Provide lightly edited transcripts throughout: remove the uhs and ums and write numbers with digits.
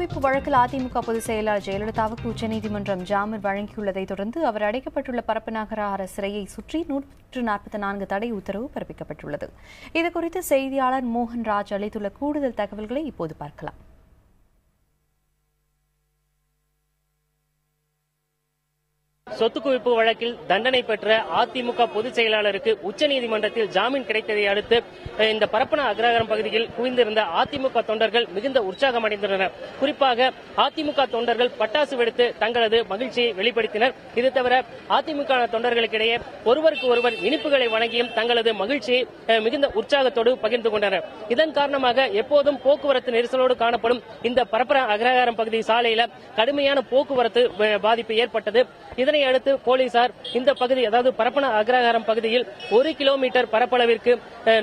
குவிப்பு வழக்கில் அதிமுக பொதுச் செயலாளர் ஜெயலலிதாவுக்கு உச்சநீதிமன்றம் ஜாமீன் வழங்கியுள்ளதை தொடர்ந்து அவர் அடைக்கப்பட்டுள்ள பரப்பநகர சிறையை சுற்றி 144 தடை உத்தரவு பிறப்பிக்கப்பட்டுள்ளது. இதுகுறித்து செய்தியாளர் மோகன்ராஜ் அளித்துள்ள கூடுதல் தகவல்களை இப்போது பார்க்கலாம். சொத்து குவிப்பு வழக்கில் தண்டனை பெற்ற அதிமுக பொதுச் செயலாளருக்கு உச்சநீதிமன்றத்தில் ஜாமீன் கிடைத்ததை அடுத்து இந்த பரப்பன அக்ரஹாரம் பகுதியில் குவிந்திருந்த அதிமுக தொண்டர்கள் மிகுந்த உற்சாகம் அடைந்துள்ளனர். குறிப்பாக அதிமுக தொண்டர்கள் பட்டாசு வெடித்து தங்களது மகிழ்ச்சியை வெளிப்படுத்தினர். இது தவிர அதிமுக தொண்டர்களுக்கிடையே ஒருவருக்கு ஒருவர் இனிப்புகளை வழங்கியும் தங்களது மகிழ்ச்சியை மிகுந்த உற்சாகத்தோடு பகிர்ந்து கொண்டனர். இதன் காரணமாக எப்போதும் போக்குவரத்து நெரிசலோடு காணப்படும் இந்த பரப்பன அக்ரஹாரம் பகுதி சாலையில கடுமையான போக்குவரத்து பாதிப்பு ஏற்பட்டது. இதனை அடுத்து போலீசார் இந்த பகுதி, அதாவது பரப்பன அக்ரஹாரம் பகுதியில் 1 கிலோமீட்டர் பரப்பளவிற்கு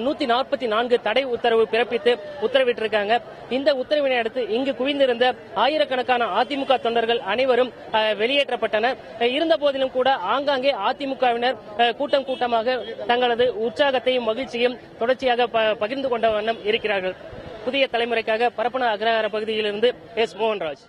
144 தடை உத்தரவு பிறப்பித்து உத்தரவிட்டிருக்காங்க. இந்த உத்தரவினை அடுத்து இங்கு குவிந்திருந்த ஆயிரக்கணக்கான அதிமுக தொண்டர்கள் அனைவரும் வெளியேற்றப்பட்டனர். இருந்த போதிலும் கூட ஆங்காங்கே அதிமுகவினர் கூட்டம் கூட்டமாக தங்களது உற்சாகத்தையும் மகிழ்ச்சியும் தொடர்ச்சியாக பகிர்ந்து கொண்ட வண்ணம் இருக்கிறார்கள். புதிய தலைமுறைக்காக பரப்பன அக்ரஹாரம் பகுதியிலிருந்து எஸ். மோகன்ராஜ்.